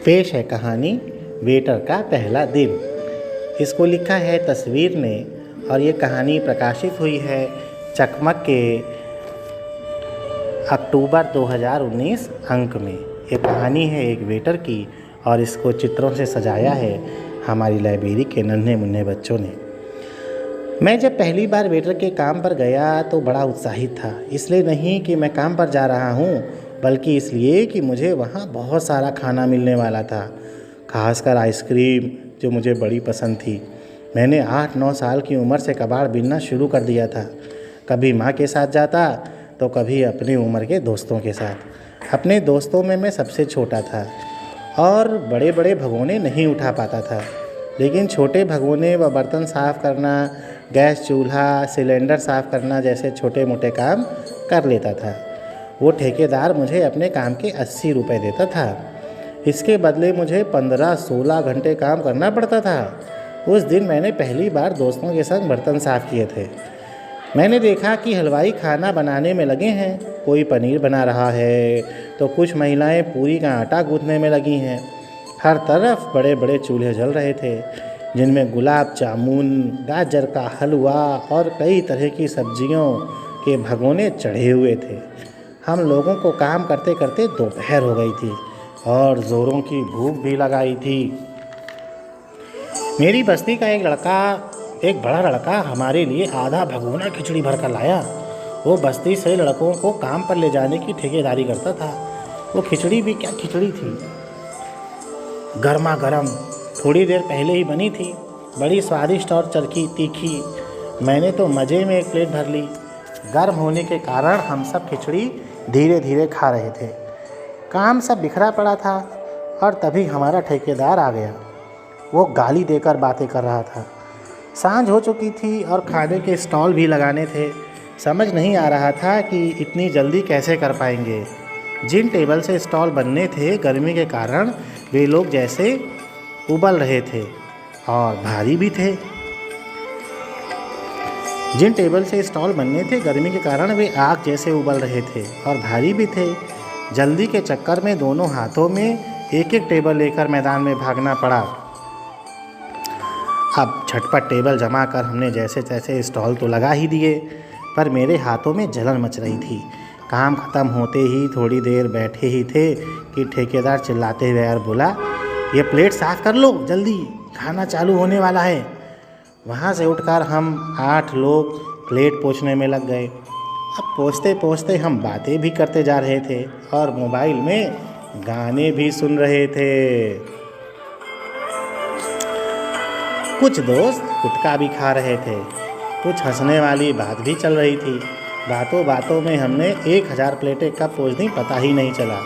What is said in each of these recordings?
पेश है कहानी वेटर का पहला दिन। इसको लिखा है तस्वीर ने और ये कहानी प्रकाशित हुई है चकमक के अक्टूबर 2019 अंक में। ये कहानी है एक वेटर की और इसको चित्रों से सजाया है हमारी लाइब्रेरी के नन्हे मुन्ने बच्चों ने। मैं जब पहली बार वेटर के काम पर गया तो बड़ा उत्साहित था, इसलिए नहीं कि मैं काम पर जा रहा हूँ, बल्कि इसलिए कि मुझे वहाँ बहुत सारा खाना मिलने वाला था, खासकर आइसक्रीम जो मुझे बड़ी पसंद थी। मैंने 8-9 साल की उम्र से कबाड़ बीनना शुरू कर दिया था। कभी माँ के साथ जाता तो कभी अपनी उम्र के दोस्तों के साथ। अपने दोस्तों में मैं सबसे छोटा था और बड़े बड़े भगोने नहीं उठा पाता था, लेकिन छोटे भगोने व बर्तन साफ़ करना, गैस चूल्हा, सिलेंडर साफ़ करना जैसे छोटे मोटे काम कर लेता था। वो ठेकेदार मुझे अपने काम के 80 रुपये देता था। इसके बदले मुझे 15-16 घंटे काम करना पड़ता था। उस दिन मैंने पहली बार दोस्तों के संग बर्तन साफ़ किए थे। मैंने देखा कि हलवाई खाना बनाने में लगे हैं, कोई पनीर बना रहा है तो कुछ महिलाएं पूरी का आटा गूँथने में लगी हैं। हर तरफ बड़े बड़े चूल्हे जल रहे थे जिनमें गुलाब जामुन, गाजर का हलवा और कई तरह की सब्जियों के भगोने चढ़े हुए थे। हम लोगों को काम करते करते दोपहर हो गई थी और ज़ोरों की भूख भी लगाई थी। मेरी बस्ती का एक बड़ा लड़का हमारे लिए आधा भगोना खिचड़ी भर कर लाया। वो बस्ती से लड़कों को काम पर ले जाने की ठेकेदारी करता था। वो खिचड़ी भी क्या खिचड़ी थी, गर्मा गर्म, थोड़ी देर पहले ही बनी थी, बड़ी स्वादिष्ट और चरखी तीखी। मैंने तो मज़े में एक प्लेट भर ली। गर्म होने के कारण हम सब खिचड़ी धीरे धीरे खा रहे थे। काम सब बिखरा पड़ा था और तभी हमारा ठेकेदार आ गया। वो गाली देकर बातें कर रहा था। सांझ हो चुकी थी और खाने के स्टॉल भी लगाने थे। समझ नहीं आ रहा था कि इतनी जल्दी कैसे कर पाएंगे। जिन टेबल से स्टॉल बनने थे, गर्मी के कारण वे लोग जैसे उबल रहे थे और भारी भी थे। जिन टेबल से स्टॉल बनने थे, गर्मी के कारण वे आग जैसे उबल रहे थे और भारी भी थे। जल्दी के चक्कर में दोनों हाथों में एक एक टेबल लेकर मैदान में भागना पड़ा। अब झटपट टेबल जमा कर हमने जैसे तैसे स्टॉल तो लगा ही दिए, पर मेरे हाथों में जलन मच रही थी। काम ख़त्म होते ही थोड़ी देर बैठे ही थे कि ठेकेदार चिल्लाते हुए यार बोला, ये प्लेट साफ़ कर लो जल्दी, खाना चालू होने वाला है। वहाँ से उठकर हम 8 लोग प्लेट पोंछने में लग गए। अब पोंछते पोंछते हम बातें भी करते जा रहे थे और मोबाइल में गाने भी सुन रहे थे। कुछ दोस्त गुटखा भी खा रहे थे, कुछ हंसने वाली बात भी चल रही थी। बातों बातों में हमने 1000 प्लेटें कब पहुँच दी पता ही नहीं चला।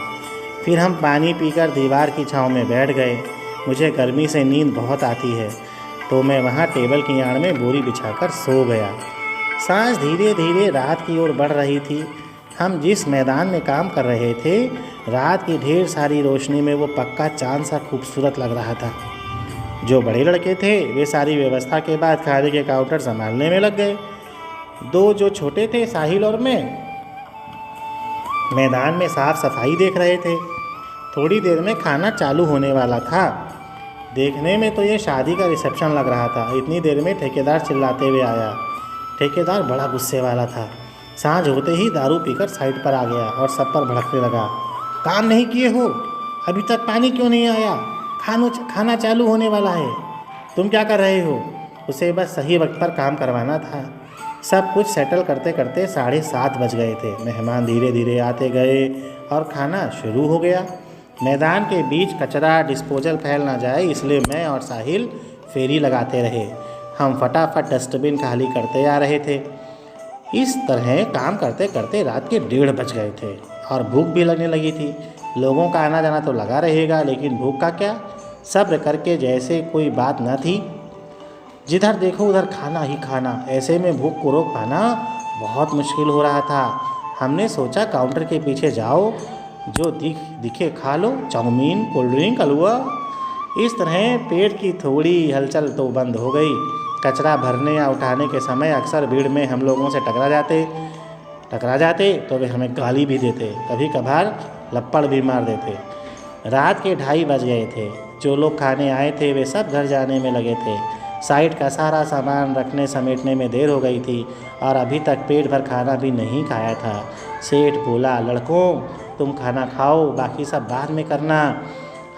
फिर हम पानी पीकर दीवार की छांव में बैठ गए। मुझे गर्मी से नींद बहुत आती है तो मैं वहाँ टेबल की आड़ में बोरी बिछाकर सो गया। सांझ धीरे धीरे रात की ओर बढ़ रही थी। हम जिस मैदान में काम कर रहे थे, रात की ढेर सारी रोशनी में वो पक्का चांद सा खूबसूरत लग रहा था। जो बड़े लड़के थे वे सारी व्यवस्था के बाद खाने के काउंटर संभालने में लग गए। 2 जो छोटे थे, साहिल और मैं, मैदान में साफ सफाई देख रहे थे। थोड़ी देर में खाना चालू होने वाला था। देखने में तो ये शादी का रिसेप्शन लग रहा था। इतनी देर में ठेकेदार चिल्लाते हुए आया। ठेकेदार बड़ा गुस्से वाला था। सांझ होते ही दारू पीकर साइड पर आ गया और सब पर भड़कने लगा। काम नहीं किए हो, अभी तक पानी क्यों नहीं आया, खाना चालू होने वाला है, तुम क्या कर रहे हो। उसे बस सही वक्त पर काम करवाना था। सब कुछ सेटल करते करते 7:30 बज गए थे। मेहमान धीरे धीरे आते गए और खाना शुरू हो गया। मैदान के बीच कचरा डिस्पोजल फैल ना जाए इसलिए मैं और साहिल फेरी लगाते रहे। हम फटाफट डस्टबिन खाली करते आ रहे थे। इस तरह काम करते करते रात के 1:30 बज गए थे और भूख भी लगने लगी थी। लोगों का आना जाना तो लगा रहेगा, लेकिन भूख का क्या। सब्र करके जैसे कोई बात न थी, जिधर देखो उधर खाना ही खाना। ऐसे में भूख को रोक पाना बहुत मुश्किल हो रहा था। हमने सोचा काउंटर के पीछे जाओ, जो दिखे खा लो, चाउमीन, कोल्ड ड्रिंक, हलवा। इस तरह पेट की थोड़ी हलचल तो बंद हो गई। कचरा भरने या उठाने के समय अक्सर भीड़ में हम लोगों से टकरा जाते तो वे हमें गाली भी देते, कभी कभार लप्पड़ भी मार देते। रात के 2:30 बज गए थे। जो लोग खाने आए थे वे सब घर जाने में लगे थे। साइट का सारा सामान रखने समेटने में देर हो गई थी और अभी तक पेट भर खाना भी नहीं खाया था। सेठ बोला, लड़कों तुम खाना खाओ, बाकी सब बाद में करना।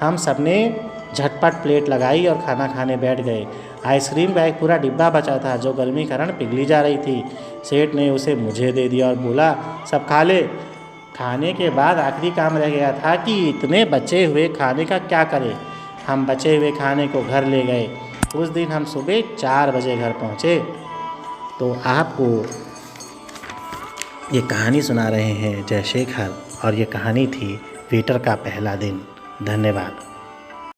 हम सब ने झटपट प्लेट लगाई और खाना खाने बैठ गए। आइसक्रीम का एक पूरा डिब्बा बचा था जो गर्मी के कारण पिघली जा रही थी। सेठ ने उसे मुझे दे दिया और बोला, सब खा ले। खाने के बाद आखिरी काम रह गया था कि इतने बचे हुए खाने का क्या करें। हम बचे हुए खाने को घर ले गए। उस दिन हम सुबह 4 बजे घर पहुँचे। तो आपको ये कहानी सुना रहे हैं जयशेखर और ये कहानी थी वेटर का पहला दिन। धन्यवाद।